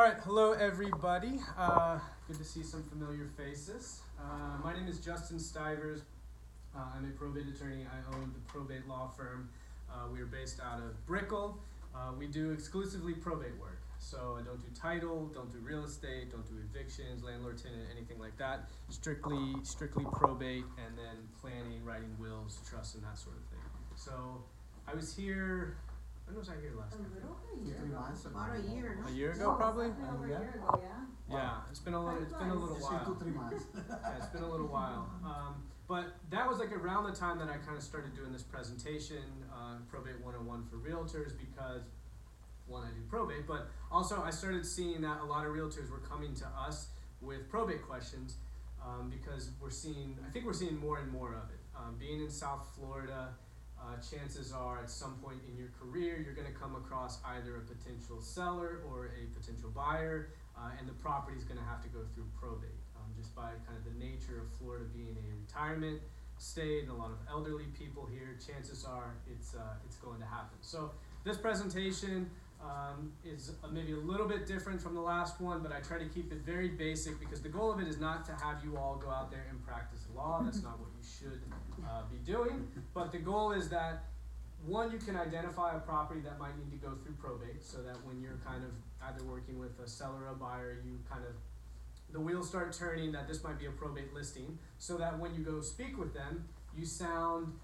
All right, hello everybody. Good to see some familiar faces. My name is Justin Stivers. I'm a probate attorney. I own the probate law firm. We are based out of Brickell. We do exclusively probate work. So I don't do title, don't do real estate, don't do evictions, landlord tenant, anything like that. Strictly probate, and then planning, writing wills, trusts, and that sort of thing. So I was here. When was I here last year? A year ago. About a year, no? A year ago, probably. Over a year ago, yeah. Yeah, it's been a little while. 2-3 months. Yeah, it's been a little while. But that was like around the time that I kind of started doing this presentation, Probate 101 for Realtors, because one, I do probate, but also I started seeing that a lot of Realtors were coming to us with probate questions, because I think we're seeing more and more of it. Being in South Florida, chances are at some point in your career you're going to come across either a potential seller or a potential buyer, and the property is going to have to go through probate, just by kind of the nature of Florida being a retirement state and a lot of elderly people here. Chances are it's going to happen. So this presentation is maybe a little bit different from the last one, but I try to keep it very basic because the goal of it is not to have you all go out there and practice law. That's not what you should be doing. But the goal is that, one, you can identify a property that might need to go through probate, so that when you're kind of either working with a seller or a buyer, you kind of, the wheels start turning that this might be a probate listing, so that when you go speak with them, you sound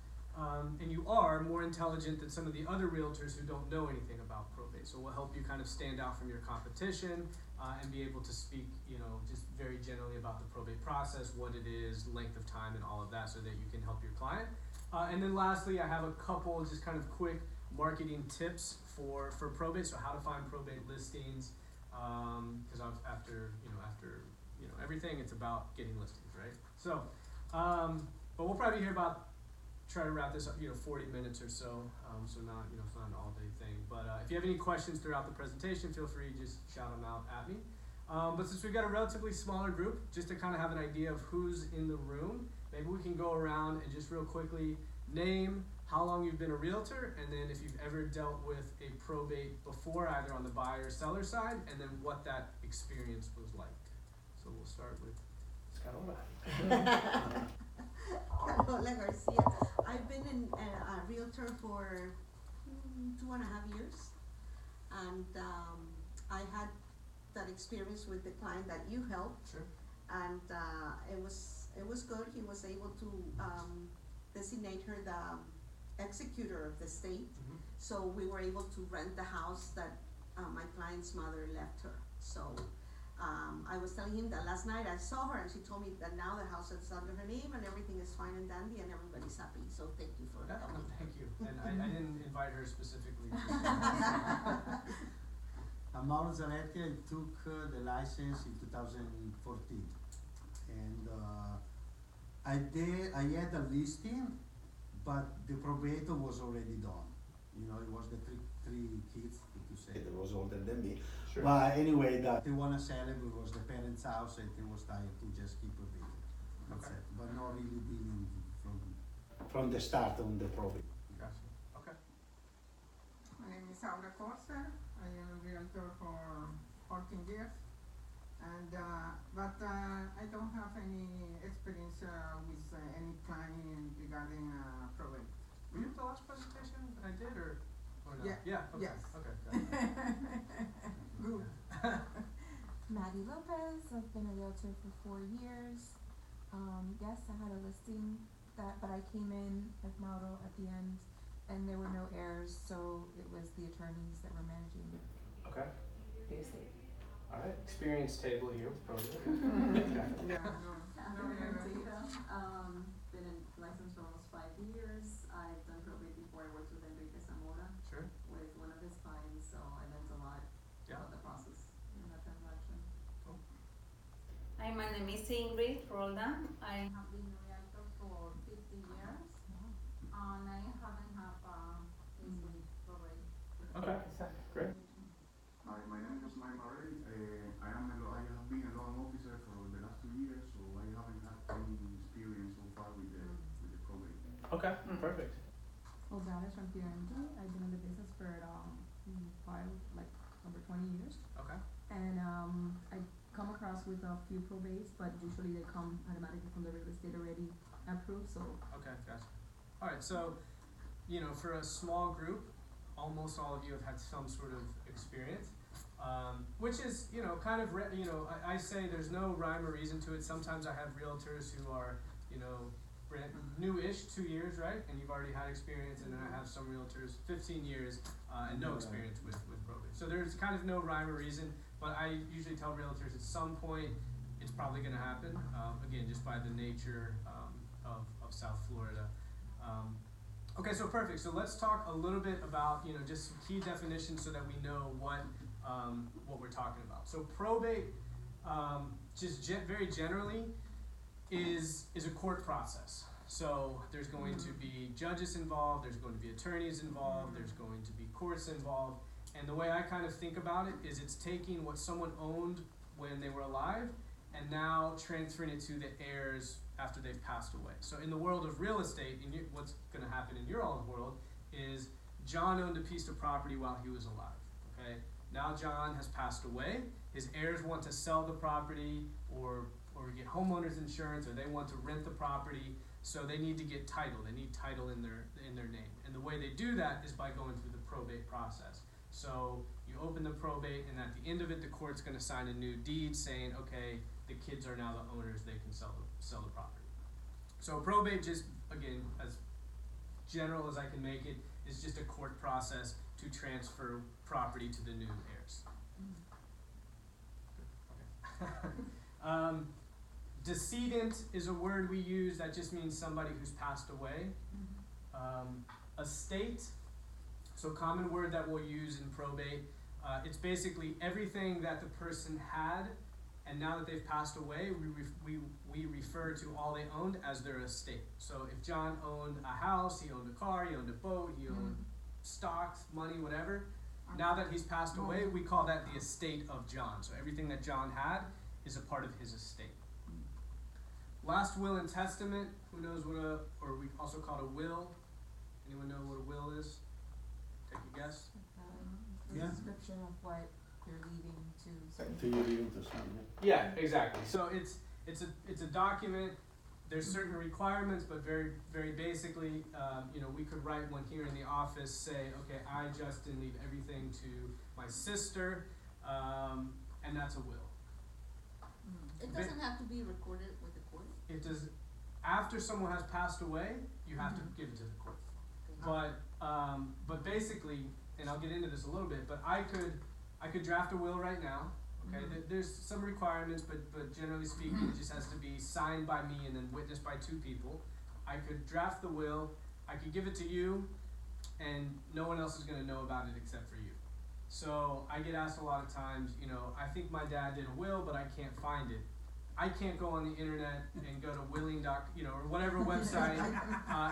and you are more intelligent than some of the other realtors who don't know anything about probate. So we'll help you kind of stand out from your competition, and be able to speak, just very generally about the probate process, what it is, length of time, and all of that, so that you can help your client. And then lastly, I have a couple just kind of quick marketing tips for probate, so how to find probate listings, because after everything, it's about getting listings, right? So, but we'll probably hear about, try to wrap this up, 40 minutes or so, so not, it's not an all-day thing. But if you have any questions throughout the presentation, feel free to just shout them out at me. But since we've got a relatively smaller group, just to kind of have an idea of who's in the room, maybe we can go around and just real quickly name how long you've been a realtor, and then if you've ever dealt with a probate before, either on the buyer or seller side, and then what that experience was like. So we'll start with Kendall. Carola Garcia. I've been a realtor for 2.5 years, and I had that experience with the client that you helped. Sure. And it was good. He was able to designate her the executor of the state. Mm-hmm. So we were able to rent the house that my client's mother left her. So I was telling him that last night I saw her and she told me that now the house is under her name and everything is fine and dandy and everybody's happy. So thank you for Yeah, helping. no, thank you. And I didn't invite her specifically. I'm Mauro Zanetti. I took the license in 2014, and I had a listing, but the probate was already done. It was the three kids, to say. It was older than me. Sure. But anyway, they want to sell it. It was the parents' house, and it was time to just keep it there. That's Okay. it. But not really dealing from the start on the probate. Gotcha. Okay. My name is Aura Corser. I am a realtor for 14 years, and but I don't have any experience with any client regarding probate. Were you at the last presentation that I did, or no? Yeah. Yeah. Okay. Yes. Okay. Gotcha. Good. Maddie Lopez. I've been a realtor for 4 years. Yes, I had a listing but I came in with Mauro at the end, and there were no heirs, so it was the attorneys that were managing Okay. the estate. All right. Experience table here with probate. Yeah, no, Been in license for almost 5 years. I've done probate before. I worked with Enrique Zamora Sure. with one of his clients, so I learned a lot Yeah. about the process in that transaction. Hi, my name is Ingrid Roldan. I have been a realtor for 50 years, and I haven't had case with probate. Okay. Great. Hi, my name is Mike Murray. I have been a loan officer for the last 2 years, so I haven't had any experience so far with the probate. Okay. Perfect. Aldana Shampiranji. I've been in the business for over 20 years. Okay. and I come across with a few probates, but usually they come automatically from the real estate already approved, so. Okay, gotcha. Alright, so, you know, for a small group, almost all of you have had some sort of experience, which is, you know, kind of, I say there's no rhyme or reason to it. Sometimes I have realtors who are, you know, brand new-ish, 2 years, right? And you've already had experience, and then I have some realtors 15 years, and no experience with probate. So there's kind of no rhyme or reason, but I usually tell realtors at some point it's probably gonna happen, again, just by the nature, of South Florida. Okay, so perfect. So let's talk a little bit about, you know, just some key definitions so that we know what we're talking about. So probate, very generally, is a court process. So there's going to be judges involved, there's going to be attorneys involved, there's going to be courts involved, and the way I kind of think about it is it's taking what someone owned when they were alive and now transferring it to the heirs after they've passed away. So in the world of real estate, what's going to happen in your all's world is John owned a piece of property while he was alive. Okay, now John has passed away. His heirs want to sell the property or get homeowners insurance, or they want to rent the property. So they need to get title. They need title in their name. And the way they do that is by going through the probate process. So you open the probate, and at the end of it, the court's going to sign a new deed saying, okay, the kids are now the owners. They can sell the property. So probate, just again, as general as I can make it, is just a court process to transfer property to the new heirs. Okay. Decedent is a word we use that just means somebody who's passed away. Estate, so common word that we'll use in probate. It's basically everything that the person had, and now that they've passed away, we refer to all they owned as their estate. So if John owned a house, he owned a car, he owned a boat, he owned stocks, money, whatever. Now that he's passed away, we call that the estate of John. So everything that John had is a part of his estate. Last will and testament, who knows or we also call it a will. Anyone know what a will is? Take a guess. The Yeah. description of what you're leaving to. So you're leaving to someone. Yeah, exactly. So it's a document. There's certain requirements, but very, very basically, we could write one here in the office, say, okay, I, Justin, leave everything to my sister, and that's a will. It doesn't have to be recorded with the court. It does. After someone has passed away, you have to give it to the court. But basically, and I'll get into this a little bit, but I could draft a will right now. Okay, there's some requirements, but generally speaking, it just has to be signed by me and then witnessed by 2 people. I could draft the will. I could give it to you, and no one else is going to know about it except for you. So I get asked a lot of times, I think my dad did a will, but I can't find it. I can't go on the internet and go to willing or whatever website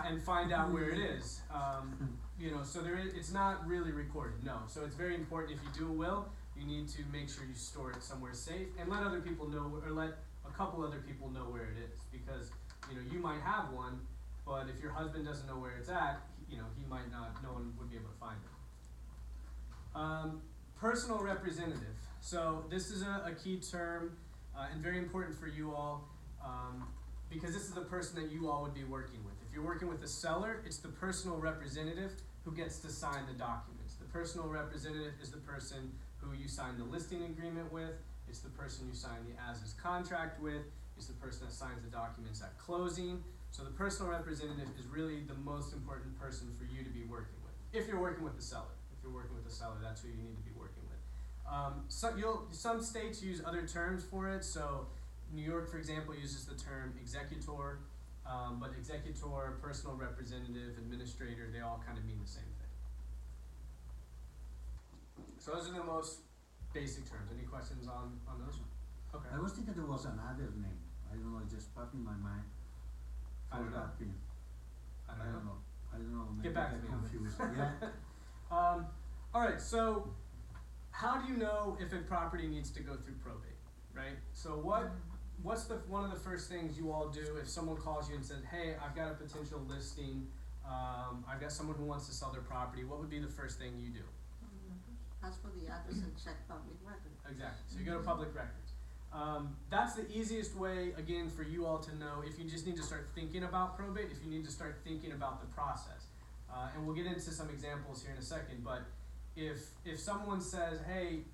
and find out where it is. So it's not really recorded, no. So it's very important if you do a will, you need to make sure you store it somewhere safe and let other people know, or let a couple other people know where it is, because you might have one, but if your husband doesn't know where it's at, he might not. No one would be able to find it. Personal representative. So this is a key term and very important for you all, because this is the person that you all would be working with. If you're working with a seller, it's the personal representative who gets to sign the documents. The personal representative is the person who you sign the listing agreement with. It's the person you sign the as-is contract with. It's the person that signs the documents at closing. So the personal representative is really the most important person for you to be working with. If you're working with the seller. If you're working with the seller, that's who you need to be working with. Some states use other terms for it. So New York, for example, uses the term executor, but executor, personal representative, administrator, they all kind of mean the same thing. So those are the most basic terms. Any questions on those? Okay. I was thinking there was another name. I don't know, it just popped in my mind. I don't know. I don't know. Get back to me on confused. it. Yeah. All right, so how do you know if a property needs to go through probate, right? So what's one of the first things you all do if someone calls you and says, hey, I've got a potential listing, I've got someone who wants to sell their property, what would be the first thing you do? Ask for the address and check public record. exactly. So you go to public records. That's the easiest way, again, for you all to know if you just need to start thinking about probate, if you need to start thinking about the process. And we'll get into some examples here in a second, but if someone says, hey,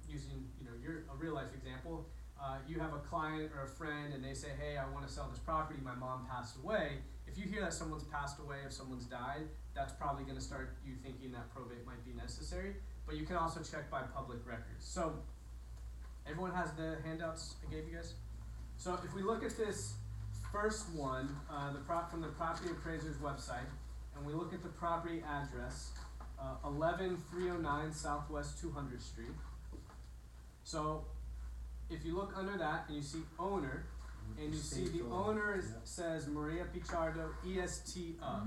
using a real life example, you have a client or a friend and they say, hey, I want to sell this property, my mom passed away. If you hear that someone's passed away, if someone's died, that's probably going to start you thinking that probate might be necessary. But you can also check by public records. So everyone has the handouts I gave you guys? So if we look at this first one, from the property appraiser's website, and we look at the property address, 11309 Southwest 200th Street. So if you look under that and you see owner, and you see the owner says Maria Pichardo, EST of.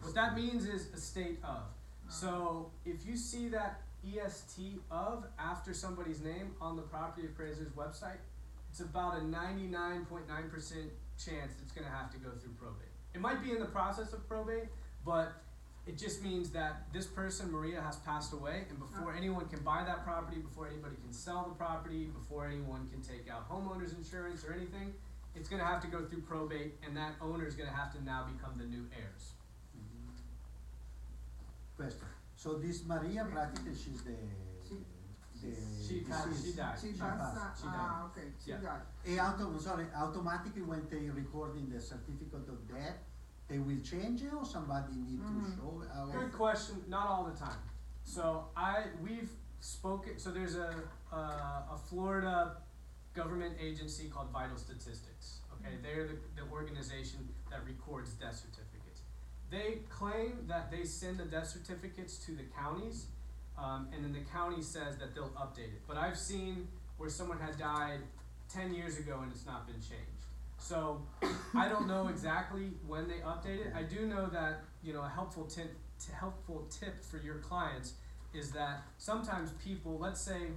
What that means is estate of. So if you see that EST of after somebody's name on the property appraiser's website, it's about a 99.9% chance it's going to have to go through probate. It might be in the process of probate, but it just means that this person, Maria, has passed away, and before anyone can buy that property, before anybody can sell the property, before anyone can take out homeowner's insurance or anything, it's going to have to go through probate, and that owner is going to have to now become the new heirs. Question. So this Maria, practically, she's She died. She passed. passed. She died. Okay, she Yeah. died. Automatically when they record in the certificate of death, they will change it, or somebody need to show it? Good question. Not all the time. So we've spoken. So there's a Florida government agency called Vital Statistics. Okay, they're the organization that records death certificates. They claim that they send the death certificates to the counties, and then the county says that they'll update it. But I've seen where someone had died 10 years ago and it's not been changed. So I don't know exactly when they update it. I do know that a helpful tip for your clients is that sometimes people, let's say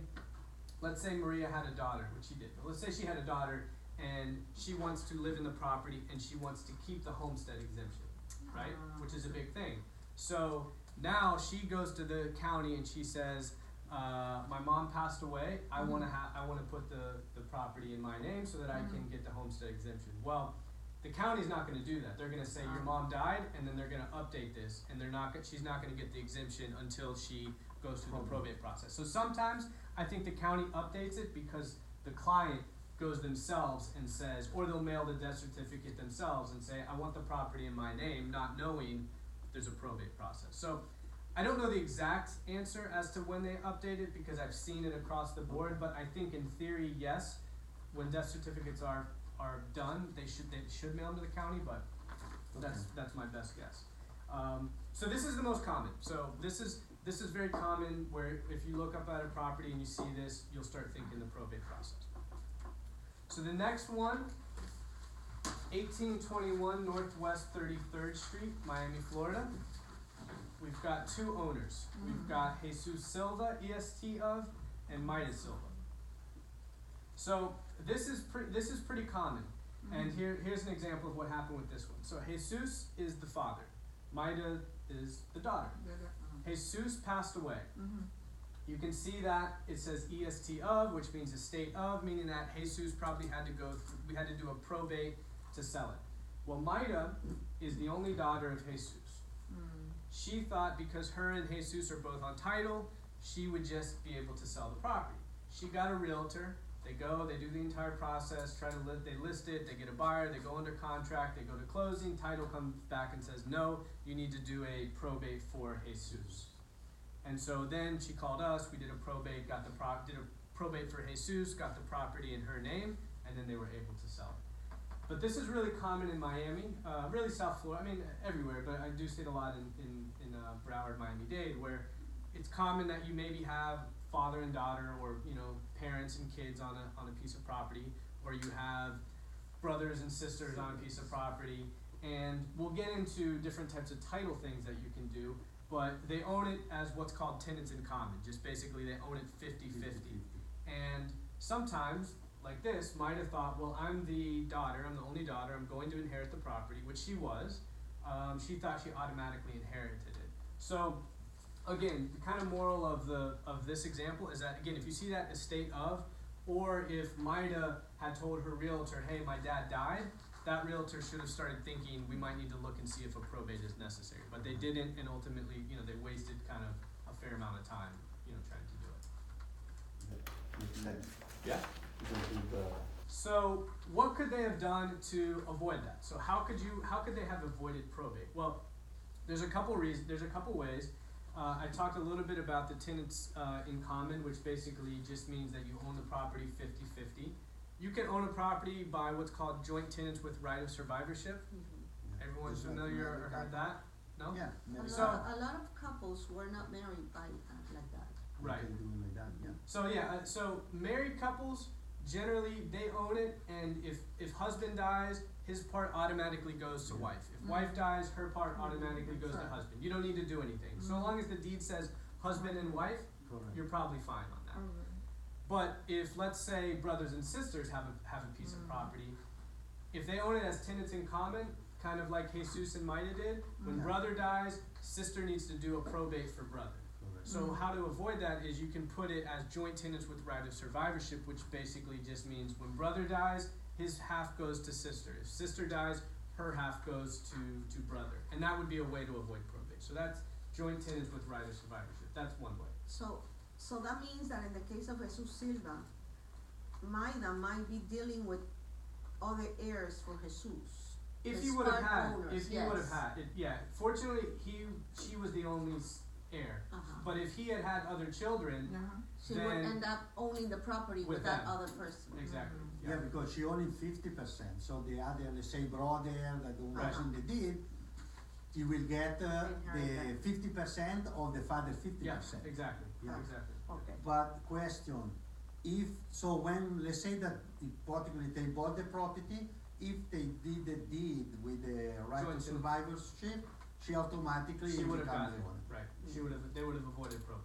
Maria had a daughter, which she did. But let's say she had a daughter and she wants to live in the property and she wants to keep the homestead exemption, right? Which is a big thing. So now she goes to the county and she says, my mom passed away. I want to put the property in my name so that I can get the homestead exemption. Well, the county's not going to do that. They're going to say your mom died, and then they're going to update this, and she's not going to get the exemption until she goes through the probate process. So sometimes I think the county updates it because the client goes themselves and says, or they'll mail the death certificate themselves and say, I want the property in my name, not knowing there's a probate process. So I don't know the exact answer as to when they update it because I've seen it across the board, but I think in theory, yes, when death certificates are done, they should mail them to the county, but that's my best guess. So this is the most common. So this is very common where if you look up at a property and you see this, you'll start thinking the probate process. So the next one, 1821 Northwest 33rd Street, Miami, Florida. We've got two owners. We've got Jesus Silva, EST of, and Maida Silva. So this is pretty common. And here's an example of what happened with this one. So Jesus is the father. Maida is the daughter. Jesus passed away. You can see that it says EST of, which means estate of, meaning that Jesus probably we had to do a probate to sell it. Well, Maida is the only daughter of Jesus. She thought because her and Jesus are both on title, she would just be able to sell the property. She got a realtor. They do the entire process, they list it, they get a buyer, they go under contract, they go to closing, title comes back and says, no, you need to do a probate for Jesus. And so then she called us, we did a probate, did a probate for Jesus, got the property in her name, and then they were able to sell it. But this is really common in Miami, really South Florida, I mean everywhere, but I do see it a lot in Broward, Miami-Dade, where it's common that you maybe have father and daughter, or parents and kids on a piece of property, or you have brothers and sisters on a piece of property, and we'll get into different types of title things that you can do, but they own it as what's called tenants in common, just basically they own it 50-50. And sometimes, like this, Maida thought, well, I'm the only daughter, I'm going to inherit the property, which she was. She thought she automatically inherited it. So again, the kind of moral of this example is that, again, if you see that estate of, or if Maida had told her realtor, hey, my dad died, that realtor should have started thinking we might need to look and see if a probate is necessary. But they didn't, and ultimately, they wasted kind of a fair amount of time, trying to do it. Makes sense. Yeah. So what could they have done to avoid that? So how could they have avoided probate? Well, there's a couple ways. I talked a little bit about the tenants in common, which basically just means that you own the property 50-50. You can own a property by what's called joint tenants with right of survivorship. Everyone's familiar or heard that? No? Yeah. A lot of couples were not married by like that. Right. They do like that, yeah. So so married couples, generally they own it, and if husband dies, his part automatically goes to wife. If wife dies, her part automatically goes to husband. You don't need to do anything. So long as the deed says husband and wife, Correct. you're probably fine on that. But if, let's say, brothers and sisters have a piece of property, if they own it as tenants in common, kind of like Jesus and Maida did, when brother dies, sister needs to do a probate for brother. So how to avoid that is you can put it as joint tenants with right of survivorship, which basically just means when brother dies, his half goes to sister. If sister dies, her half goes to brother. And that would be a way to avoid probate. So that's joint tenants with right of survivorship. That's one way. So that means that in the case of Jesus Silva, Maida might be dealing with other heirs for Jesus. If The he would have spark had, owners, if he would have had, yeah. Fortunately, she was the only heir. But if he had had other children, she would then end up owning the property with that them. other person. Exactly. Yeah, because she only 50%, so the other, let's say, brother that was in the deed, he will get the 50% of the father 50%. Yeah, exactly. Yeah. Exactly. Okay. But question, when, let's say that hypothetically they bought the property, if they did the deed with the right Joint to tenant. survivorship, she automatically She would have becomes gotten the it. one. Right. They would have avoided probate.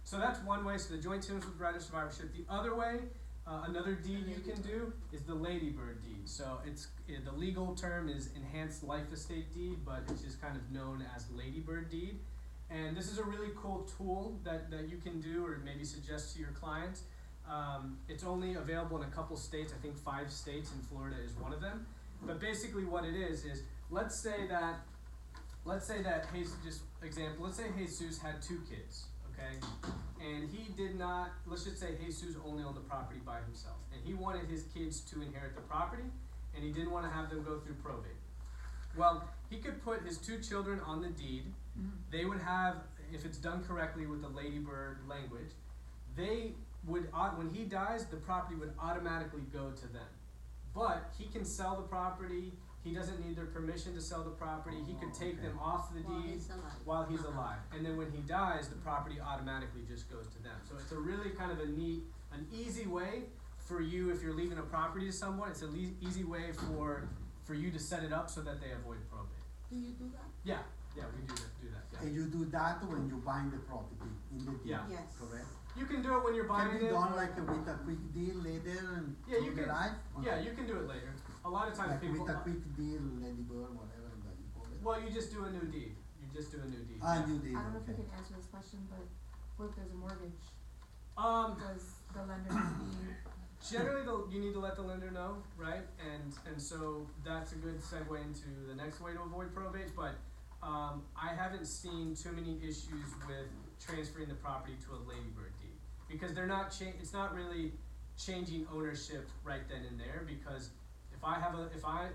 So that's one way. So the joint tenants with right of survivorship. The other way, another deed you can do is the Ladybird Deed. So the legal term is enhanced life estate deed, but it's just kind of known as Ladybird Deed. And this is a really cool tool that you can do or maybe suggest to your clients. It's only available in a couple states, I think 5 states, and Florida is one of them. But basically what it is let's say that let's say Jesus had 2 kids, okay? And he did not, let's just say Jesus only owned the property by himself. And he wanted his kids to inherit the property, and he didn't want to have them go through probate. Well, he could put his 2 children on the deed. They would have, if it's done correctly with the Ladybird language, they would, when he dies, the property would automatically go to them. But he can sell the property. He doesn't need their permission to sell the property. He could take them off the deed while he's alive. And then when he dies, the property automatically just goes to them. So it's a really kind of an easy way for you, if you're leaving a property to someone, it's an easy way for you to set it up so that they avoid probate. Do you do that? Yeah, we do that. Yeah. And you do that when you're buying the property in the deed, Yeah. Yes. correct? You can do it when you're buying Can be it. done like with a quick deal later and Yeah, you through the can- life? Or Yeah, not? you can do it later. A lot of times Like people. with a quick deal, Ladybird, whatever that you call it. Well, you just do a new deed. You just do a new deed. Ah, you did, I don't know if you okay. can answer this question, but what if there's a mortgage? Um, Does the lender need generally, you need to let the lender know, right? And so that's a good segue into the next way to avoid probate. But I haven't seen too many issues with transferring the property to a Ladybird deed because they're not. It's not really changing ownership right then and there. Because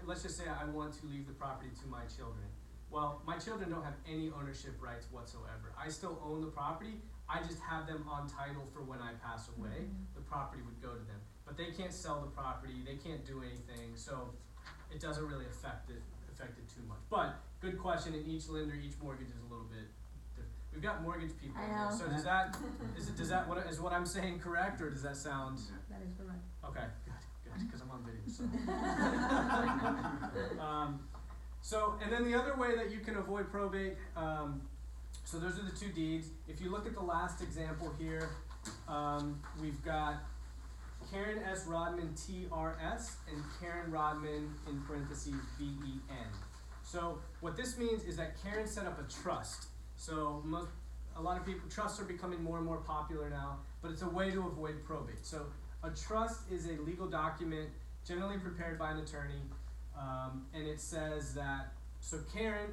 let's just say I want to leave the property to my children. Well, my children don't have any ownership rights whatsoever. I still own the property. I just have them on title for when I pass away. The property would go to them. But they can't sell the property. They can't do anything. So it doesn't really affect it too much. But good question. And each lender, each mortgage is a little bit different. We've got mortgage people I in here. know. So is what I'm saying correct, or does that sound? that is correct? Okay, good, because I'm on video. So, and then the other way that you can avoid probate, so those are the 2 deeds. If you look at the last example here, we've got Karen S. Rodman, TRS, and Karen Rodman, in parentheses, BEN. So what this means is that Karen set up a trust. So a lot of people, trusts are becoming more and more popular now, but it's a way to avoid probate. So a trust is a legal document generally prepared by an attorney, and it says that, so Karen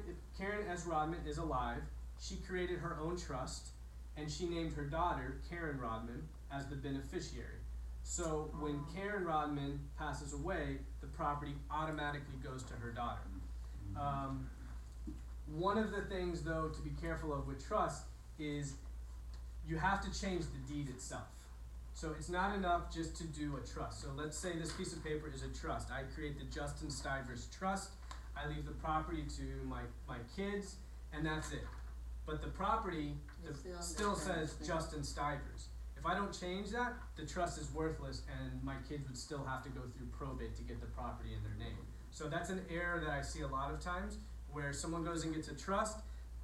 S. Rodman is alive. She created her own trust, and she named her daughter, Karen Rodman, as the beneficiary. So when Karen Rodman passes away, the property automatically goes to her daughter. One of the things, though, to be careful of with trust is you have to change the deed itself. So it's not enough just to do a trust. So let's say this piece of paper is a trust. I create the Justin Stivers Trust. I leave the property to my kids, and that's it. But the property still says Justin Stivers. If I don't change that, the trust is worthless, and my kids would still have to go through probate to get the property in their name. So that's an error that I see a lot of times, where someone goes and gets a trust.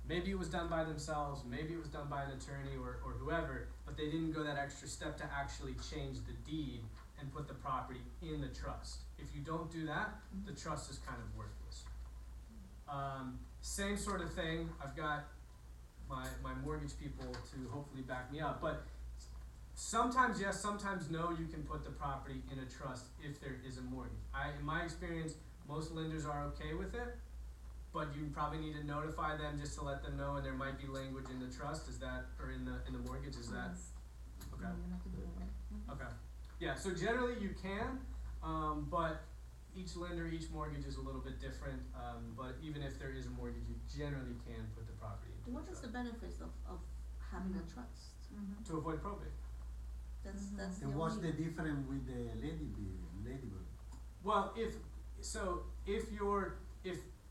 Maybe it was done by themselves, maybe it was done by an attorney or whoever, but they didn't go that extra step to actually change the deed and put the property in the trust. If you don't do that, the trust is kind of worthless. Same sort of thing, I've got my mortgage people to hopefully back me up, but sometimes yes, sometimes no, you can put the property in a trust if there is a mortgage. In my experience, most lenders are okay with it, but you probably need to notify them just to let them know, and there might be language in the trust, is that, or in the mortgage, is that, okay? Okay, yeah, so generally you can, but each lender, each mortgage is a little bit different, but even if there is a mortgage, you generally can put the property into What a is trust. the benefits of having a trust? To avoid probate. That's the And what's only. the difference with the Ladybird? Well, if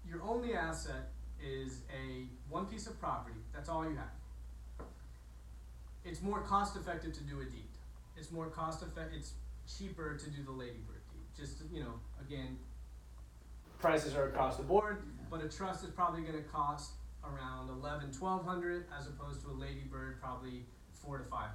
your only asset is one piece of property, that's all you have. It's more cost effective to do a deed. It's more it's cheaper to do the Ladybird Deed. Just, again, prices are across the board, but a trust is probably gonna cost around $1,100-1,200 as opposed to a Ladybird probably $400 to $500.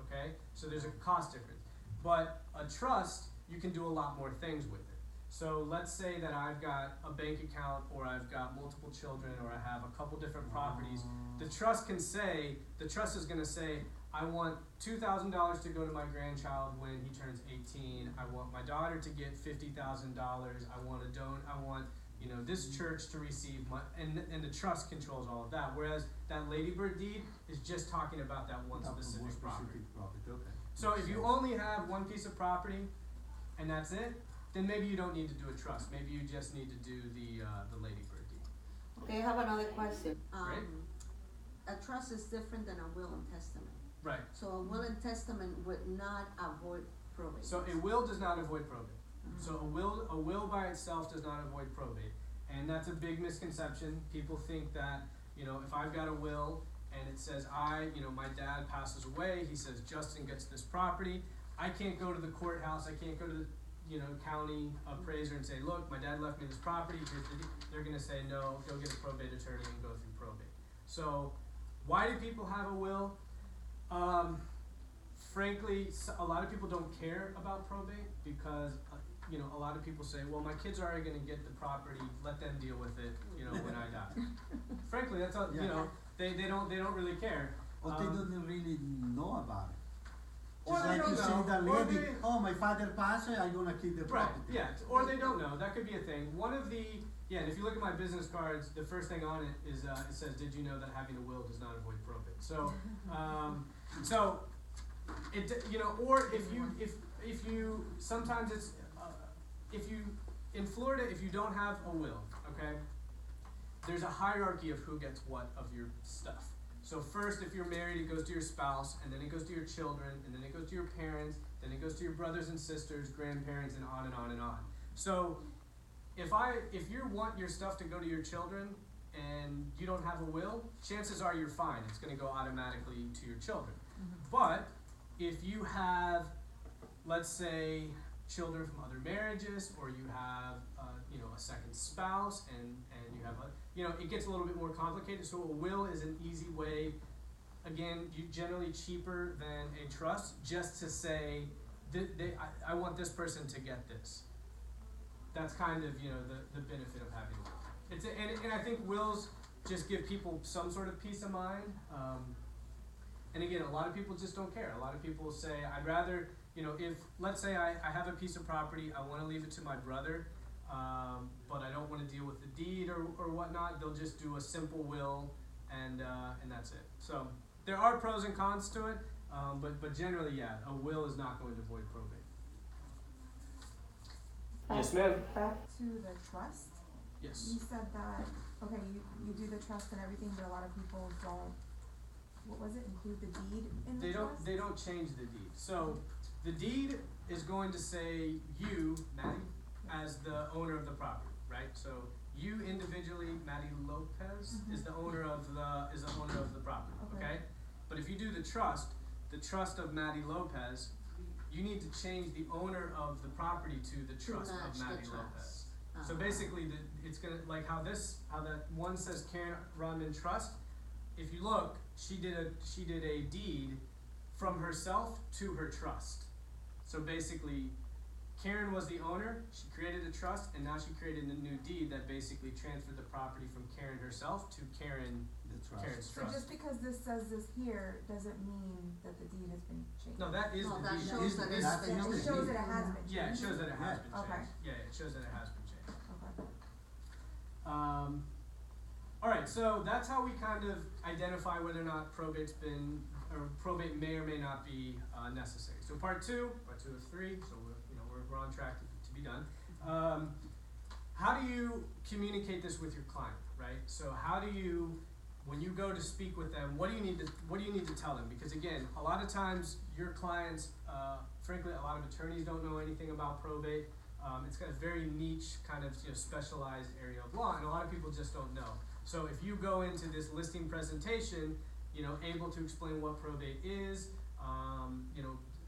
Okay? So there's a cost difference. But a trust, you can do a lot more things with it. So let's say that I've got a bank account, or I've got multiple children, or I have a couple different properties. The trust is gonna say, I want $2,000 to go to my grandchild when he turns 18. I want my daughter to get $50,000. I want this church to receive and the trust controls all of that. Whereas that Ladybird Deed is just talking about that one specific property. Okay. So if you only have one piece of property and that's it, then maybe you don't need to do a trust. Maybe you just need to do the Ladybird Deed. Okay, I have another question. Right. A trust is different than a will and testament. Right. So a will and testament would not avoid probate. So a will does not avoid probate. So a will by itself does not avoid probate. And that's a big misconception. People think that, if I've got a will and it says my dad passes away, he says Justin gets this property, I can't go to the courthouse, I can't go to the county appraiser and say, look, my dad left me this property, they're gonna say, no, go get a probate attorney and go through probate. So why do people have a will? Frankly, a lot of people don't care about probate because, a lot of people say, well, my kids are already gonna get the property, let them deal with it, when I die. Frankly, that's all, they don't really care. Or they don't really know about it. Or Just they like don't you say know, that or lady, they- my father passed, I'm gonna keep the Right, property. yeah, or they don't know, that could be a thing. And if you look at my business cards, the first thing on it is, it says, did you know that having a will does not avoid probate? So, or if you, sometimes it's, in Florida, if you don't have a will, okay, there's a hierarchy of who gets what of your stuff. So first, if you're married, it goes to your spouse, and then it goes to your children, and then it goes to your parents, then it goes to your brothers and sisters, grandparents, and on and on and on. So if you want your stuff to go to your children and you don't have a will, chances are you're fine. It's going to go automatically to your children. But if you have, let's say, children from other marriages, or you have, a second spouse, and you have it gets a little bit more complicated. So a will is an easy way, again, generally cheaper than a trust, just to say, I want this person to get this. That's kind of, the benefit of having a will. And I think wills just give people some sort of peace of mind. And again, a lot of people just don't care. A lot of people say, I'd rather, you know, if, let's say I have a piece of property, I wanna leave it to my brother, but I don't wanna deal with the deed or whatnot, they'll just do a simple will and that's it. So, there are pros and cons to it, but generally, yeah, a will is not going to void probate. Yes, ma'am. Back to the trust. Yes. You said that, okay, you do the trust and everything, but a lot of people don't, what was it, include the deed in the trust? They don't change the deed. So the deed is going to say you, Maddie, as the owner of the property, right? So you individually, Maddie Lopez, is the owner of the property, okay? But if you do the trust of Maddie Lopez, you need to change the owner of the property to the trust of match the Maddie trust. Lopez. So basically, it's gonna, like how that one says Karen Rodman Trust, if you look, she did a deed from herself to her trust. So basically, Karen was the owner, she created a trust, and now she created a new deed that basically transferred the property from Karen herself to Karen's So trust. just because this says this here, doesn't mean that the deed has been changed? No, that is No, the that deed. shows that it's That's been the It shows that it deed. has been changed? Yeah, it shows that it has been changed. Okay. Yeah, it shows that it has been changed. Okay. Alright, so that's how we kind of identify whether or not probate may or may not be necessary. So part two of three, so we're on track to be done. How do you communicate this with your client, right? So how do you, when you go to speak with them, what do you need to tell them? Because again, a lot of times your clients, frankly, a lot of attorneys don't know anything about probate. It's got a very niche kind of specialized area of law, and a lot of people just don't know. So if you go into this listing presentation, able to explain what probate is,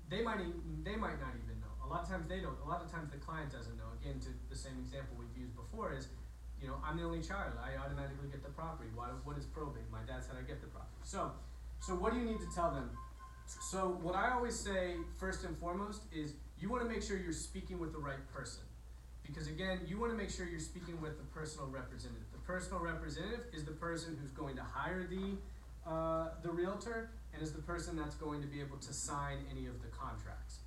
they might not even know. A lot of times they don't. A lot of times the client doesn't know. Again, to the same example we've used before is, I'm the only child. I automatically get the property. What is probate? My dad said I get the property. So what do you need to tell them? So what I always say first and foremost is you want to make sure you're speaking with the right person. Because again, you want to make sure you're speaking with the personal representative. The personal representative is the person who's going to hire the realtor and is the person that's going to be able to sign any of the contracts.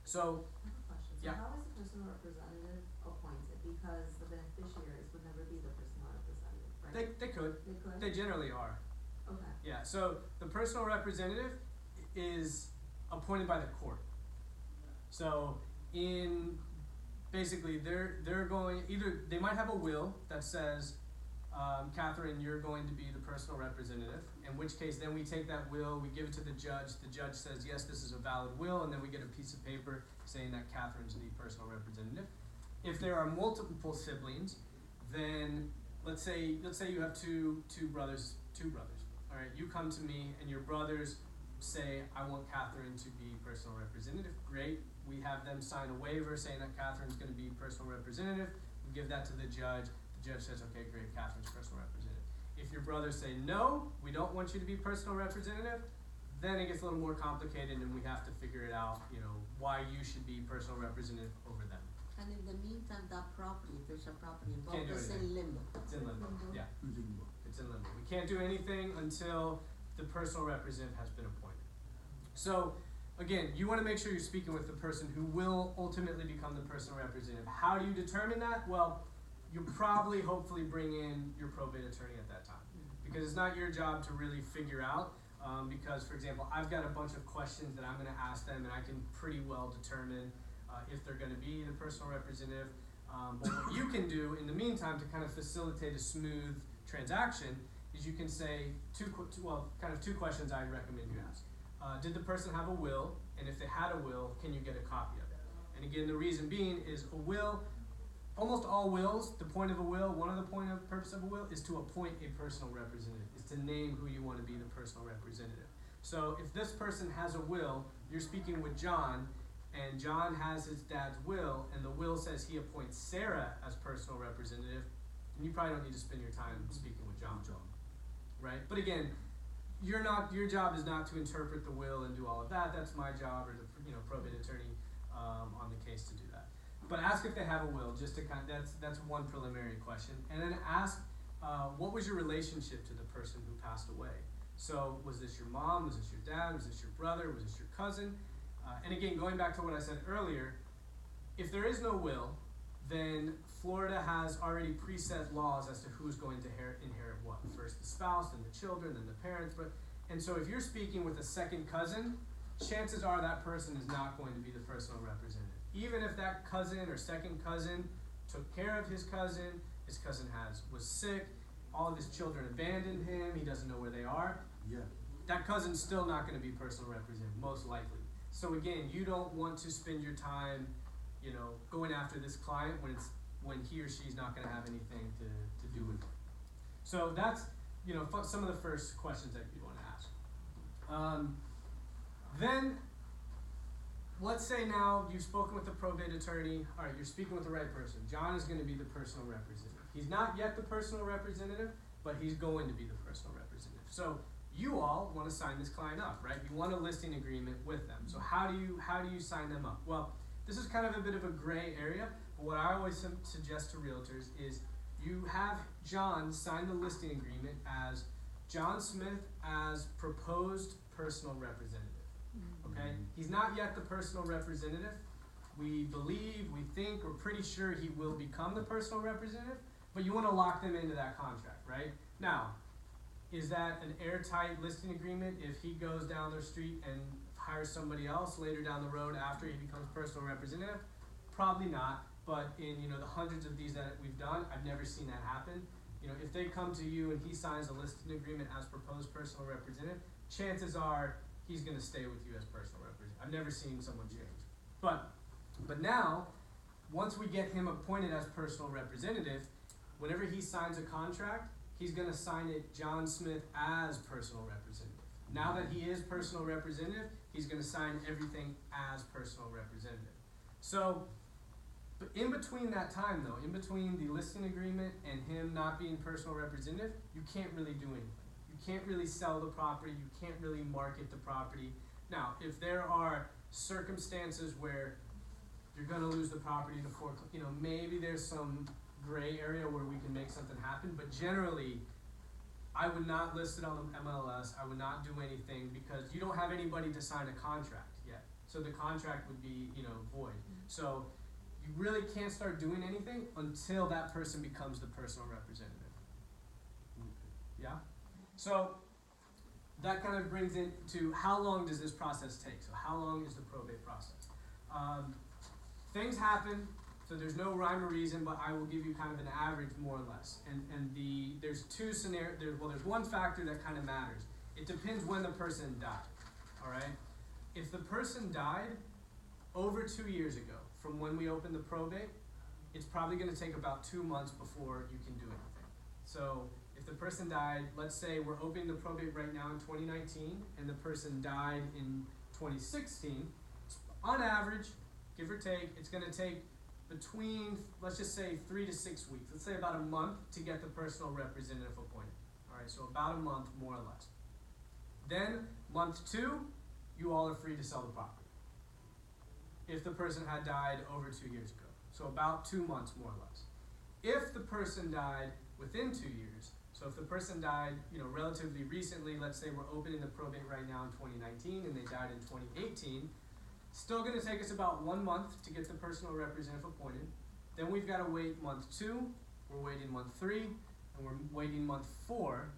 So, I have a question. So yeah. how is the personal representative appointed? Because the beneficiaries would never be the personal representative, right? They could. They could? They generally are. Okay. Yeah, so the personal representative is appointed by the court. So basically they're going, either they might have a will that says, Catherine, you're going to be the personal representative, in which case then we take that will, we give it to the judge says, yes, this is a valid will, and then we get a piece of paper saying that Catherine's the personal representative. If there are multiple siblings, then let's say you have two brothers, alright, you come to me and your brothers say, I want Catherine to be personal representative, great, we have them sign a waiver saying that Catherine's gonna be personal representative, we give that to the judge says, okay, great, Catherine's personal representative. If your brothers say, no, we don't want you to be personal representative, then it gets a little more complicated and we have to figure it out, why you should be personal representative over them. And in the meantime, that property, if there's a property Can't involved, do is in limbo. It's in limbo, yeah, Limbo. it's in limbo. We can't do anything until the personal representative has been appointed. So, again, you wanna make sure you're speaking with the person who will ultimately become the personal representative. How do you determine that? Well, you'll probably, hopefully bring in your probate attorney at that time. Because it's not your job to really figure out, because for example, I've got a bunch of questions that I'm gonna ask them and I can pretty well determine if they're gonna be the personal representative. But what you can do in the meantime to kind of facilitate a smooth transaction is you can say two questions I'd recommend you ask. Did the person have a will? And if they had a will, can you get a copy of it? And again, the reason being is a will, almost all wills, the point of a will, one of the purpose of a will is to appoint a personal representative, is to name who you want to be the personal representative. So if this person has a will, you're speaking with John, and John has his dad's will, and the will says he appoints Sarah as personal representative, then you probably don't need to spend your time speaking with John. Right? But again, your job is not to interpret the will and do all of that. That's my job, or the probate attorney on the case to do that. But ask if they have a will, just to that's one preliminary question. And then ask, what was your relationship to the person who passed away? So was this your mom? Was this your dad? Was this your brother? Was this your cousin? And again, going back to what I said earlier, if there is no will, then Florida has already preset laws as to who's going to inherit what. First the spouse, then the children, then the parents. And so if you're speaking with a second cousin, chances are that person is not going to be the personal representative. Even if that cousin or second cousin took care of his cousin was sick, all of his children abandoned him, he doesn't know where they are, Yeah. that cousin's still not going to be personal representative, most likely. So again, you don't want to spend your time, going after this client when he or she's not going to have anything to do with it. So that's, some of the first questions that you want to ask. Then, let's say now you've spoken with the probate attorney. All right, you're speaking with the right person. John is going to be the personal representative. He's not yet the personal representative, but he's going to be the personal representative. So you all want to sign this client up, right? You want a listing agreement with them. So how do you sign them up? Well, this is kind of a bit of a gray area, but what I always suggest to realtors is you have John sign the listing agreement as John Smith as proposed personal representative. Okay? He's not yet the personal representative. We believe, we think, we're pretty sure he will become the personal representative, but you want to lock them into that contract, right? Now, is that an airtight listing agreement if he goes down the street and hires somebody else later down the road after he becomes personal representative? Probably not, but in the hundreds of these that we've done, I've never seen that happen. If they come to you and he signs a listing agreement as proposed personal representative, chances are he's going to stay with you as personal representative. I've never seen someone change. But now, once we get him appointed as personal representative, whenever he signs a contract, he's going to sign it John Smith as personal representative. Now that he is personal representative, he's going to sign everything as personal representative. So, but in between that time though, in between the listing agreement and him not being personal representative, you can't really do anything. You can't really sell the property, you can't really market the property. Now, if there are circumstances where you're going to lose the property to foreclosure, maybe there's some gray area where we can make something happen, but generally, I would not list it on the MLS, I would not do anything because you don't have anybody to sign a contract yet. So the contract would be, void. So you really can't start doing anything until that person becomes the personal representative. Yeah? So that kind of brings into how long does this process take? So how long is the probate process? Things happen, so there's no rhyme or reason, but I will give you kind of an average more or less. And there's two scenarios, there's one factor that kind of matters. It depends when the person died, all right? If the person died over 2 years ago from when we opened the probate, it's probably going to take about 2 months before you can do anything. So if the person died, let's say we're opening the probate right now in 2019, and the person died in 2016, on average, give or take, it's going to take between, let's just say 3 to 6 weeks. Let's say about a month to get the personal representative appointed. All right, so about a month, more or less. Then, month 2, you all are free to sell the property. If the person had died over 2 years ago. So about 2 months, more or less. If the person died within 2 years, so if the person died, relatively recently, let's say we're opening the probate right now in 2019 and they died in 2018, still going to take us about 1 month to get the personal representative appointed. Then we've got to wait month 2, we're waiting month 3, and we're waiting month 4,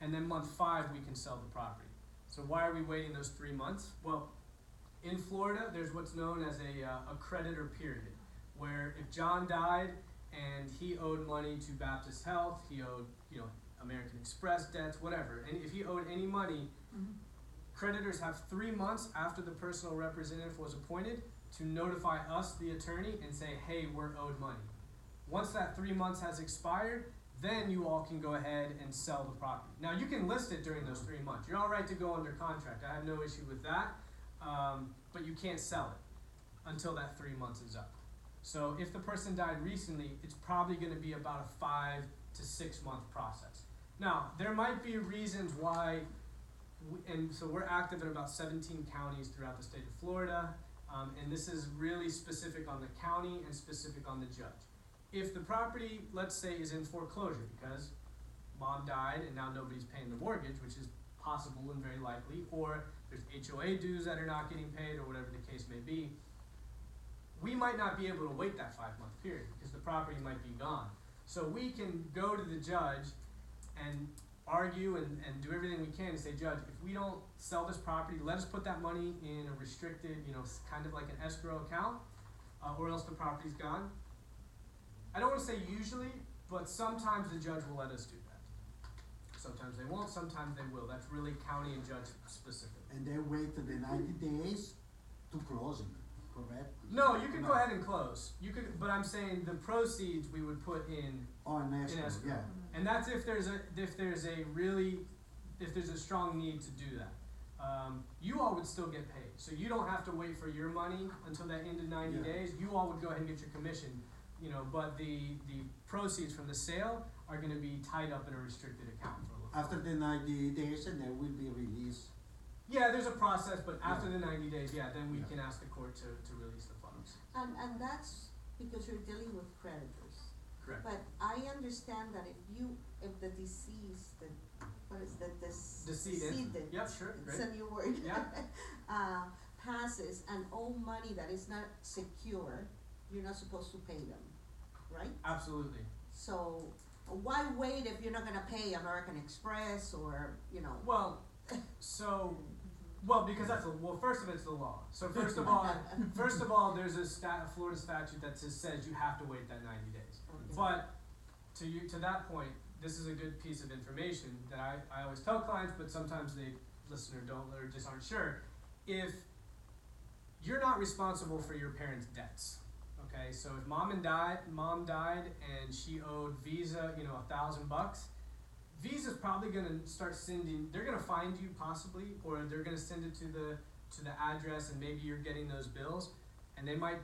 and then month 5 we can sell the property. So why are we waiting those 3 months? Well, in Florida, there's what's known as a creditor period, where if John died and he owed money to Baptist Health, he owed, American Express debts, whatever, and if he owed any money, creditors have 3 months after the personal representative was appointed to notify us, the attorney, and say, hey, we're owed money. Once that 3 months has expired, then you all can go ahead and sell the property. Now, you can list it during those 3 months. You're all right to go under contract. I have no issue with that, but you can't sell it until that 3 months is up. So if the person died recently, it's probably going to be about a 5 to 6 month process. Now, there might be reasons why, and so we're active in about 17 counties throughout the state of Florida, and this is really specific on the county and specific on the judge. If the property, let's say, is in foreclosure because mom died and now nobody's paying the mortgage, which is possible and very likely, or there's HOA dues that are not getting paid, or whatever the case may be, we might not be able to wait that 5-month period because the property might be gone. So we can go to the judge and argue and do everything we can to say, Judge, if we don't sell this property, let us put that money in a restricted, kind of like an escrow account, or else the property's gone. I don't want to say usually, but sometimes the judge will let us do that. Sometimes they won't, sometimes they will. That's really county and judge specific. And they wait the 90 days to closing, correct? No, you could go ahead and close. You could, but I'm saying the proceeds we would put in On escrow, escrow. yeah. And that's if there's a strong need to do that. You all would still get paid, so you don't have to wait for your money until that end of 90 Yeah. days. You all would go ahead and get your commission, but the proceeds from the sale are going to be tied up in a restricted account for a little. After the 90 days, and they will be released. Yeah, there's a process, but after Yeah. the 90 days, then we Yeah. can ask the court to release the funds. And that's because you're dealing with creditors. Correct. But I understand that if the deceased, Decedent. Yep, sure, it's great. a new word. Yeah. Passes and owe money that is not secure, you're not supposed to pay them, right? Absolutely. So why wait if you're not gonna pay American Express or, Well, because first of all, it's the law. So first of all, there's a Florida statute that says you have to wait that 90 days. Okay. But to that point, this is a good piece of information that I always tell clients, but sometimes they listen or don't, or just aren't sure. If you're not responsible for your parents' debts, okay? So if mom died and she owed Visa, $1,000, Visa's probably gonna start sending. They're gonna find you possibly, or they're gonna send it to the address, and maybe you're getting those bills, and they might,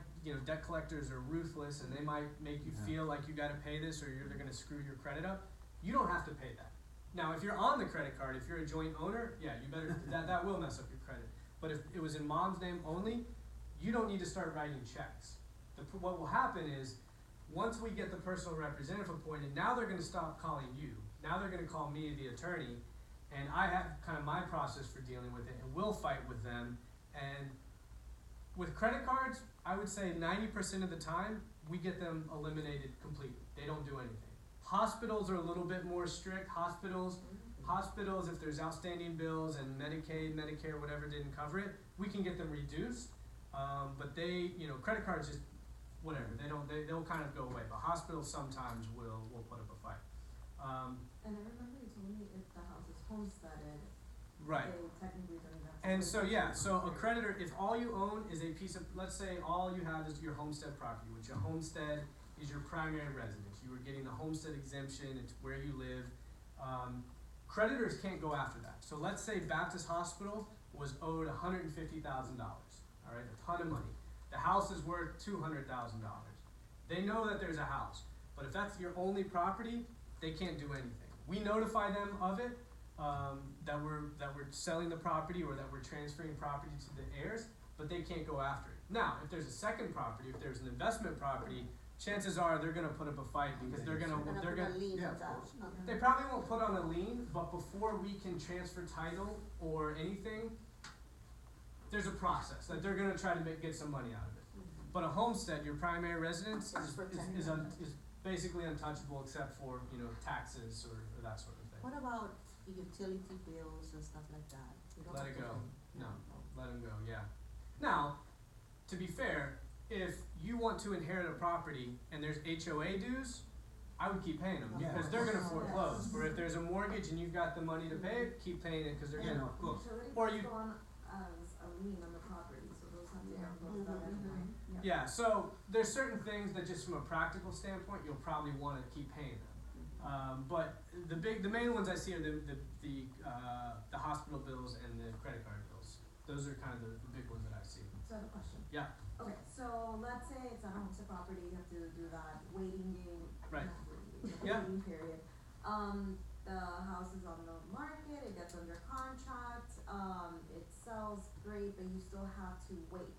debt collectors are ruthless, and they might make you feel like you got to pay this, or they're gonna screw your credit up. You don't have to pay that. Now, if you're on the credit card, if you're a joint owner, yeah, you better. that will mess up your credit. But if it was in mom's name only, you don't need to start writing checks. What will happen is, once we get the personal representative appointed, now they're gonna stop calling you. Now they're gonna call me, the attorney, and I have kind of my process for dealing with it, and we'll fight with them. And with credit cards, I would say 90% of the time, we get them eliminated completely. They don't do anything. Hospitals are a little bit more strict. Hospitals, if there's outstanding bills and Medicaid, Medicare, whatever didn't cover it, we can get them reduced. But credit cards just, whatever, they'll kind of go away. But hospitals sometimes will put up a fight. And I remember you told me if the house is homesteaded, Right. they technically don't even have to. And pay so a creditor, if all you own is a piece of, let's say all you have is your homestead property, which a homestead is your primary residence. You were getting the homestead exemption, it's where you live. Creditors can't go after that. So let's say Baptist Hospital was owed $150,000, all right, a ton of money. The house is worth $200,000. They know that there's a house, but if that's your only property, they can't do anything. We notify them of it, that we're selling the property or that we're transferring property to the heirs, but they can't go after it. Now, if there's a second property, if there's an investment property, chances are they're gonna put up a fight because they're gonna put a lien yeah, on of that. course. Okay. they probably won't put on a lien, but before we can transfer title or anything, there's a process that they're gonna try to get some money out of it. But a homestead, your primary residence, It's protected. is basically untouchable except for taxes or that sort of thing. What about utility bills and stuff like that? You don't Let have it to go. pay? No, let them go. Yeah. Now, to be fair, if you want to inherit a property and there's HOA dues, I would keep paying them Yeah. because they're gonna Yes. foreclose. Or if there's a mortgage and you've got the money to pay it, keep paying it because they're Yeah, gonna. no, of course. Utility Or bills you- go on as a lien on the property, so those have to Yeah. be closed out anyway. Yeah, so there's certain things that just from a practical standpoint, you'll probably want to keep paying them. But the main ones I see are the hospital bills and the credit card bills. Those are kind of the big ones that I see. So I have a question. Yeah. Okay, so let's say it's a homestead property, you have to do that waiting game. Right. not waiting game, the Yeah. waiting period. The house is on the market, it gets under contract, it sells great, but you still have to wait.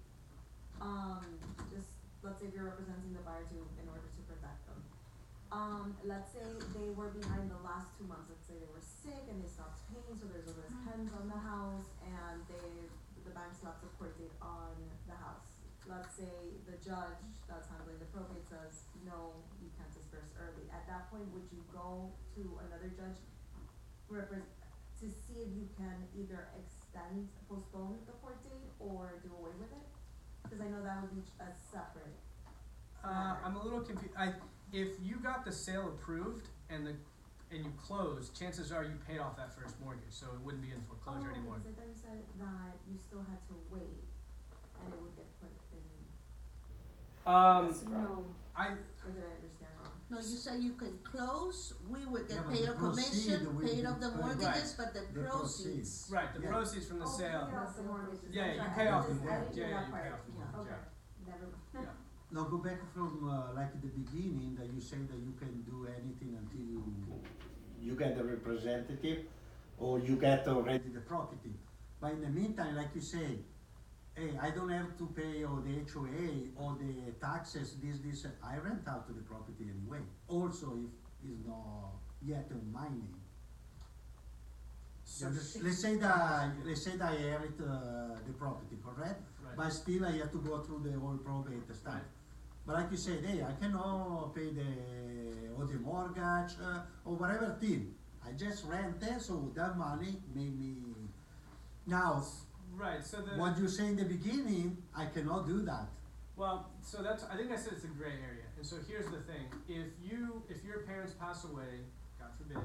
Just, let's say if you're representing the buyer in order to protect them. let's say they were behind the last 2 months, let's say they were sick and they stopped paying, so there's a pens on the house, and the bank slaps a court date on the house. Let's say the judge that's handling the probate says, no, you can't disperse early. At that point, would you go to another judge to see if you can either postpone the court date or do away with it? Because I know that would be a separate matter. I'm a little confused. If you got the sale approved and you closed, chances are you paid off that first mortgage, so it wouldn't be in foreclosure anymore. Because I thought you said that you still had to wait and it would get put in. No. Or did I understand wrong? No, you said you can close, we would Yeah, get but paid the a commission, proceed will paid be off the paid. mortgages, but the The proceeds. Right, the Yeah. proceeds from the sale. Pay off the mortgages. Yeah, That's you right. pay off I the didn't mortgage. hear Yeah, that you part. pay off the Yeah, mortgage, okay. Never mind. Yeah. Now go back from like the beginning that you say that you can do anything until you get the representative or you get already the property. But in the meantime, like you say, hey, I don't have to pay all the HOA or the taxes, this, I rent out to the property anyway. Also, if it's not yet on my name. So Let's say that I inherit the property, correct? Right. But still I have to go through the whole probate stuff. Right. But like you said, hey, I cannot pay the mortgage or whatever thing. I just rent it, so that money made me. Now, Right, so what you say in the beginning, I cannot do that. well, so I think I said it's a gray area, and so here's the thing, if your parents pass away, God forbid,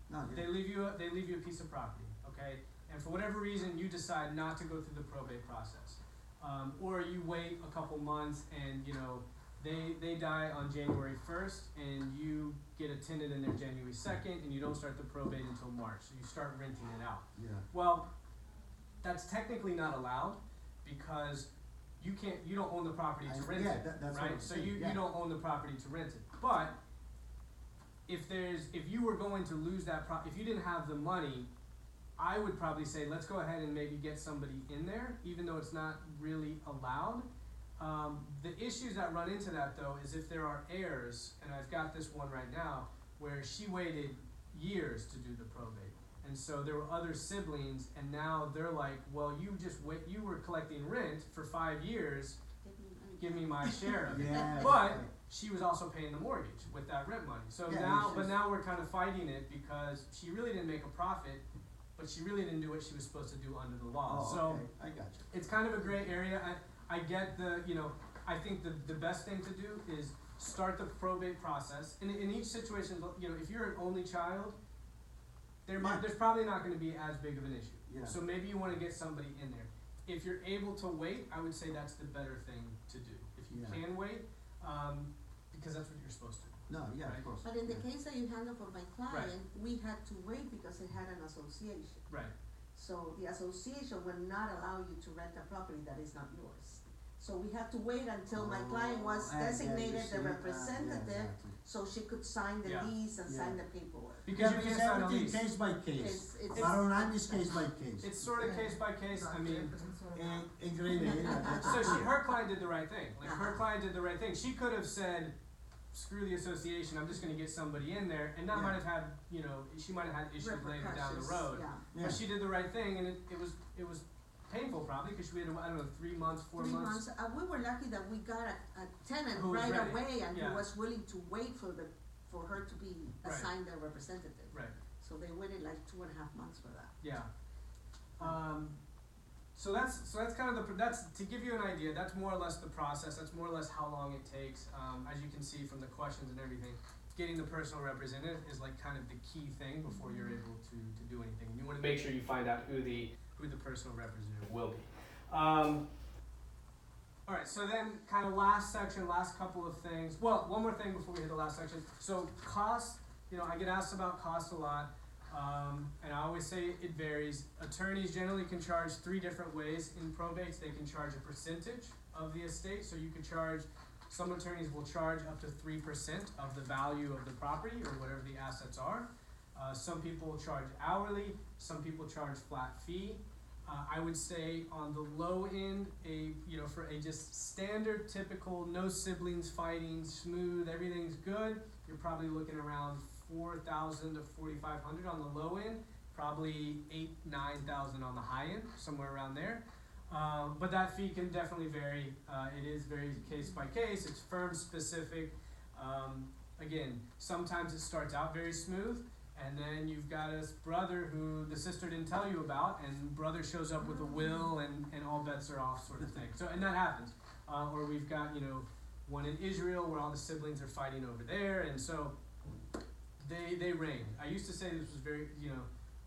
No, they leave you a piece of property, okay? And for whatever reason, you decide not to go through the probate process. Or you wait a couple months and, they die on January 1st and you get a tenant in there January 2nd and you don't start the probate until March, so you start renting it out. Yeah. Well, that's technically not allowed because you don't own the property to rent Yeah, it, that's what right? I'm So saying, you yeah. don't own the property to rent it. But if you were going to lose that if you didn't have the money, I would probably say let's go ahead and maybe get somebody in there, even though it's not really allowed. The issues that run into that though is if there are heirs, and I've got this one right now where she waited years to do the probate. And so there were other siblings, and now they're like, well, you were collecting rent for 5 years, give me my share of it. Yeah. But she was also paying the mortgage with that rent money. So Yeah, now we're kind of fighting it because she really didn't make a profit, but she really didn't do what she was supposed to do under the law. Oh, So okay, I got you. it's kind of a gray area. I get I think the best thing to do is start the probate process. And in each situation, if you're an only child, there's probably not going to be as big of an issue. Yeah. So maybe you want to get somebody in there. If you're able to wait, I would say that's the better thing to do. If you Yeah. can wait, because that's what you're supposed to do. No, yeah, Right. of course. But in the Yeah. case that you handle for my client, we had to wait because it had an association. Right. So the association will not allow you to rent a property that is not yours. So we had to wait until my client was Oh, yeah, you designated see, the yeah, representative, exactly. so she could sign the Yeah. lease and Yeah. sign the paperwork. Because Yeah, you can't it's sign a everything lease. case by case. It's- Maronan is case by case. It's sort of case by case. I mean, In grade A, that's so it. her client did the right thing. Like her client did the right thing. She could have said, "Screw the association. I'm just going to get somebody in there," and that Yeah. might have had, she might have had issues later down the Repercussions, road. yeah. Yeah. But she did the right thing, and it was painful probably because she waited 3 months, 4 3 months. months, we were lucky that we got a tenant Who was right ready. away and Yeah. who was willing to wait for her to be Right. assigned a representative. Right. So they waited like 2.5 months for that. Yeah. So that's kind of that's to give you an idea. That's more or less the process. That's more or less how long it takes. As you can see from the questions and everything, getting the personal representative is like kind of the key thing before you're able to do anything. You want to make sure you find out who the personal representative will be. All right, so then kind of last couple of things. Well, one more thing before we hit the last section. So cost, I get asked about cost a lot, and I always say it varies. Attorneys generally can charge 3 different ways in probates. They can charge a percentage of the estate, so you can charge, some attorneys will charge up to 3% of the value of the property or whatever the assets are. Some people charge hourly, some people charge flat fee. I would say on the low end, for a just standard, typical, no siblings fighting, smooth, everything's good, you're probably looking around 4,000 to 4,500 on the low end, probably 8,000-9,000 on the high end, somewhere around there. But that fee can definitely vary. It is very case by case. It's firm specific. Again, sometimes it starts out very smooth, and then you've got a brother who the sister didn't tell you about, and brother shows up with a will, and all bets are off, sort of thing. So, and that happens. Or we've got, one in Israel where all the siblings are fighting over there, and so they reign. I used to say this was very,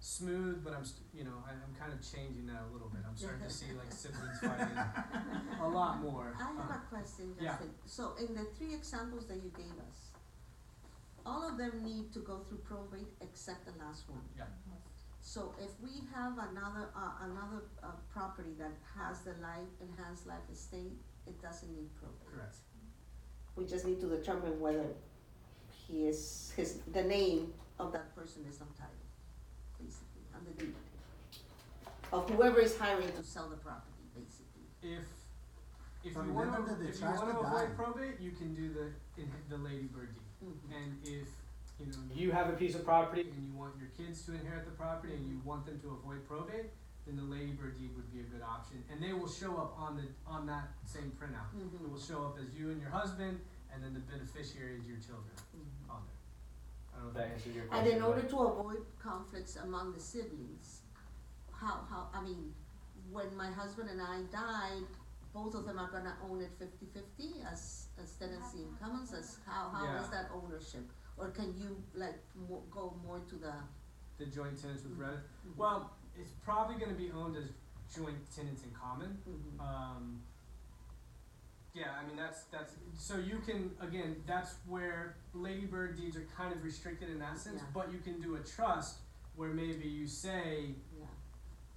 smooth, but I'm kind of changing that a little bit. I'm starting to see like siblings fighting a lot more. I have a question, Justin. yeah. So in the 3 examples that you gave us, all of them need to go through probate except the last one. Yeah. So if we have another property that has the life enhanced life estate, it doesn't need probate. Correct. We just need to determine whether the name Of that person is entitled, basically, on the deed, of whoever is hiring to sell the property, basically. If But you want remember to that the trust avoid died. probate, you can do the Ladybird Deed. Mhm. And if you have a piece of property and you want your kids to inherit the property and you want them to avoid probate, then the Ladybird Deed would be a good option. And they will show up on that same printout. Mhm. It will show up as you and your husband, and then the beneficiary is your children Mhm. on there. I don't know if that answered your And question. in order to avoid conflicts among the siblings, when my husband and I died, both of them are gonna own it 50-50 as tenancy in commons, how Yeah. is that ownership? Or can you go more to the joint tenants with Reddit. Mhm. Well, it's probably going to be owned as joint tenants in common. Mhm. Yeah, I mean that's so you can, again, that's where Ladybird deeds are kind of restricted in that sense, Yeah. but you can do a trust where maybe you say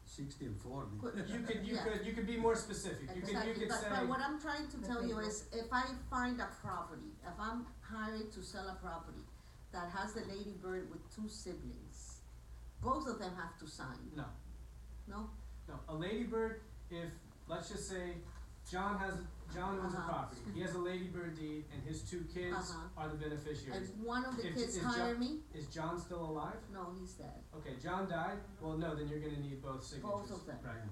60 and 40. you could be more specific. You could say But what I'm trying to tell you is, if I find a property, if I'm hired to sell a property that has the Ladybird with 2 siblings, both of them have to sign, no. no? No, a Ladybird, if, let's just say, John owns a Uh-huh. property, he has a Ladybird deed, and his 2 kids Uh-huh. are the beneficiaries. And one of the If- kids is hire John- me? Is John still alive? No, he's dead. Okay, John died, well, no, then you're gonna need both signatures. Both of them. Right,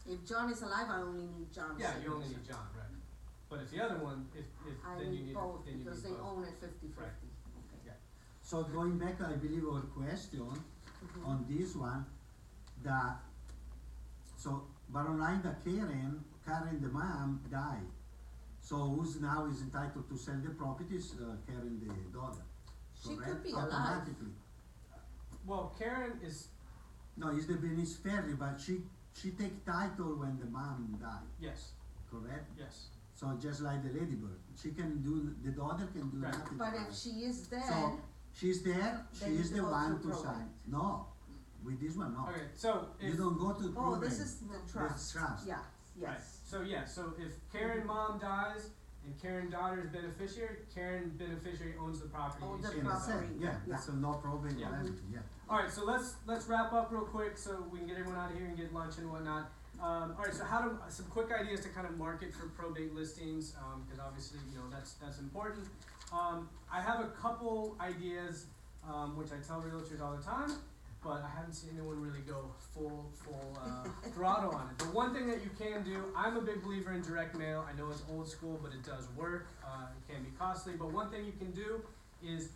If John is alive, I only need John's yeah, you only signature. need John, right. But if the other one, if I then you need need, both, then you need both. because they own it 50-50. Right. Okay. So going back, I believe our question Mhm. on this one, so bottom line, the Karen, the mom died. So who's now is entitled to sell the properties? Karen, the daughter. She Correct? could be alive. Automatically. Well, Karen is, No, it's the beneficiary, but she take title when the mom died, yes, correct? yes. So just like the Ladybird, the daughter can do Right. nothing. But about if it. she is dead, So she's there, she Then is you the go one through to sign. probate. No, with this one, no. Okay, so You if, don't go to oh, probate. this is the trust. trust. Yeah, right, yes. so yeah, so if Karen mom dies and Karen daughter is beneficiary, Karen beneficiary owns the property. Owns and the she And can that's sell it, it. yeah, Yeah. that's a no probate Yeah. or anything, yeah. Alright, so let's wrap up real quick so we can get everyone out of here and get lunch and whatnot. Alright, so some quick ideas to kind of market for probate listings, cause obviously, that's important. I have a couple ideas, which I tell realtors all the time, but I haven't seen anyone really go full throttle on it. The one thing that you can do, I'm a big believer in direct mail. I know it's old school, but it does work. It can be costly, but one thing you can do is,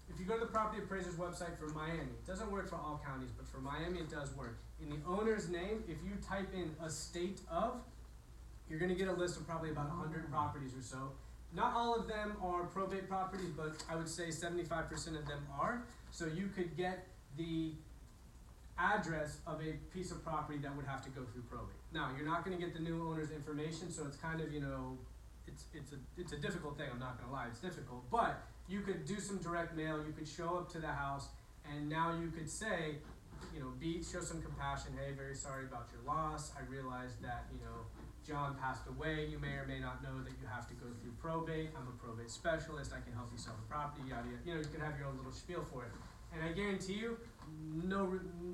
if you go to the property appraiser's website for Miami, it doesn't work for all counties, but for Miami it does work. In the owner's name, if you type in estate of, you're gonna get a list of probably about 100 properties or so. Not all of them are probate properties, but I would say 75% of them are. So you could get the address of a piece of property that would have to go through probate. Now, you're not gonna get the new owner's information, so it's kind of, it's a difficult thing, I'm not gonna lie, it's difficult, but you could do some direct mail, you could show up to the house, and now you could say, show some compassion, hey, very sorry about your loss, I realize that, John passed away, you may or may not know that you have to go through probate, I'm a probate specialist, I can help you sell the property, yada yada, you can have your own little spiel for it. And I guarantee you,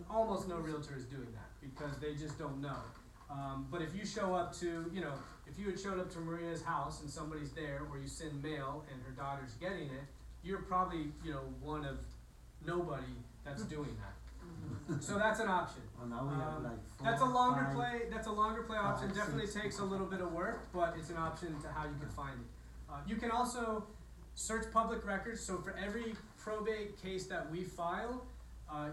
almost no realtor is doing that, because they just don't know. But if you show up to, if you had showed up to Maria's house and somebody's there, or you send mail and her daughter's getting it, you're probably, one of nobody that's doing that. So that's an option. Well, now we have like That's a four, longer five, play. That's a longer play option. five, Definitely six. takes a little bit of work, but it's an option to how you can find it. You can also search public records. So for every probate case that we file,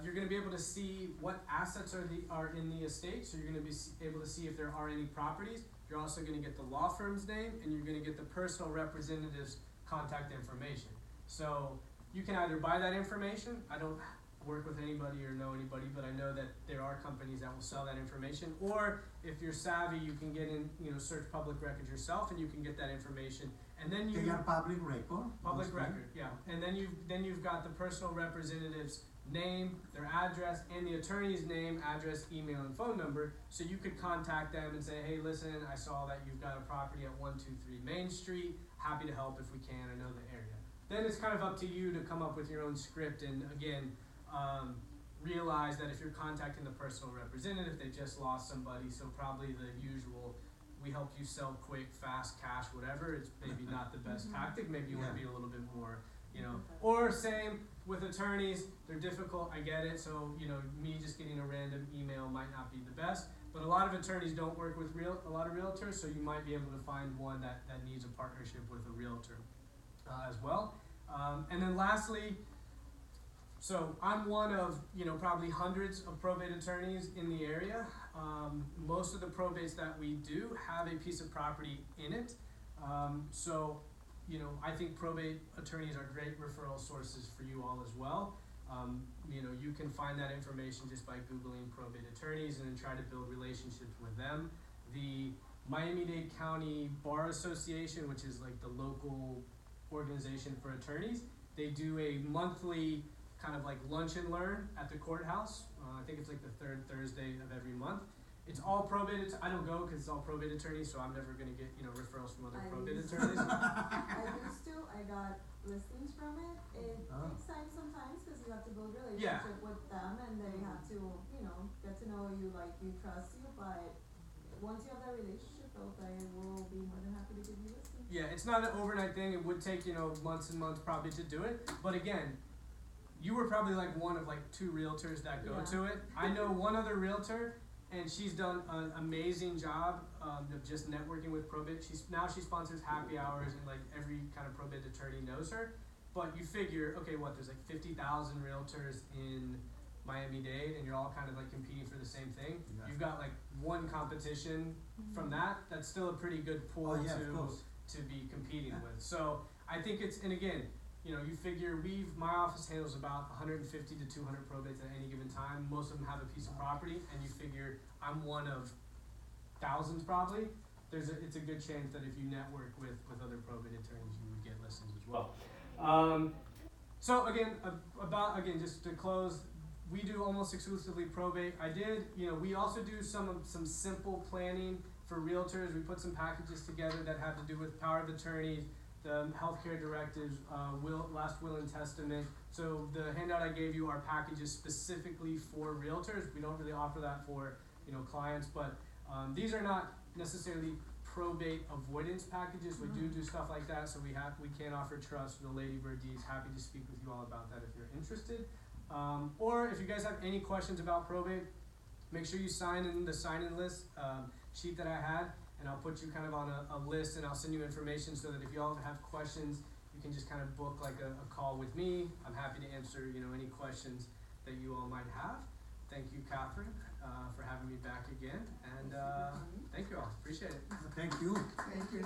you're going to be able to see what assets are in the estate. So you're going to be able to see if there are any properties. You're also going to get the law firm's name, and you're going to get the personal representative's contact information. So you can either buy that information. I don't work with anybody or know anybody, but I know that there are companies that will sell that information. Or if you're savvy, you can get in, search public records yourself, and you can get that information. And then They are public record. public mostly. record, yeah. And then you've got the personal representative's name, their address, and the attorney's name, address, email, and phone number. So you could contact them and say, hey, listen, I saw that you've got a property at 123 Main Street. Happy to help if we can. I know the area. Then it's kind of up to you to come up with your own script. And again, realize that if you're contacting the personal representative, they just lost somebody, so probably the usual, we help you sell quick, fast, cash, whatever. It's maybe not the best tactic. Maybe you want to be a little bit more, Or same with attorneys, they're difficult, I get it. So, me just getting a random email might not be the best. But a lot of attorneys don't work with a lot of realtors, so you might be able to find one that needs a partnership with a realtor as well. And then lastly, so I'm one of, probably hundreds of probate attorneys in the area. Most of the probates that we do have a piece of property in it. So, I think probate attorneys are great referral sources for you all as well. You can find that information just by Googling probate attorneys and then try to build relationships with them. The Miami-Dade County Bar Association, which is like the local organization for attorneys, they do a monthly kind of like lunch and learn at the courthouse. I think it's like the third Thursday of every month. It's all probate. I don't go because it's all probate attorneys, so I'm never going to get referrals from other probate attorneys. I got listings from it. It takes time sometimes because you have to build relationship with them, and they have to get to know you, like you, trust you. But once you have that relationship built, I will be more than happy to give you listings. Yeah, it's not an overnight thing. It would take months and months probably to do it. But again, you were probably like one of like 2 realtors that go to it. I know one other realtor, and she's done an amazing job of just networking with probate. She sponsors happy hours, and like every kind of probate attorney knows her. But you figure, okay, there's like 50,000 realtors in Miami-Dade, and you're all kind of like competing for the same thing. Yeah. You've got like one competition from that. That's still a pretty good pool to be competing with. So I think and again, you figure my office handles about 150 to 200 probates at any given time. Most of them have a piece of property, and you figure I'm one of thousands probably. It's a good chance that if you network with other probate attorneys, you would get listings as well. So again, just to close, we do almost exclusively probate. We also do some simple planning for realtors. We put some packages together that have to do with power of attorney, the healthcare directives, last will and testament. So the handout I gave you are packages specifically for realtors. We don't really offer that for clients, but these are not necessarily probate avoidance packages. We do stuff like that. So we can offer trust. The Ladybird Deed is happy to speak with you all about that if you're interested. Or if you guys have any questions about probate, make sure you sign in the sign-in list sheet that I had. And I'll put you kind of on a list, and I'll send you information so that if you all have questions, you can just kind of book like a call with me. I'm happy to answer any questions that you all might have. Thank you, Catherine, for having me back again, and thank you all. Appreciate it. Thank you. Thank you.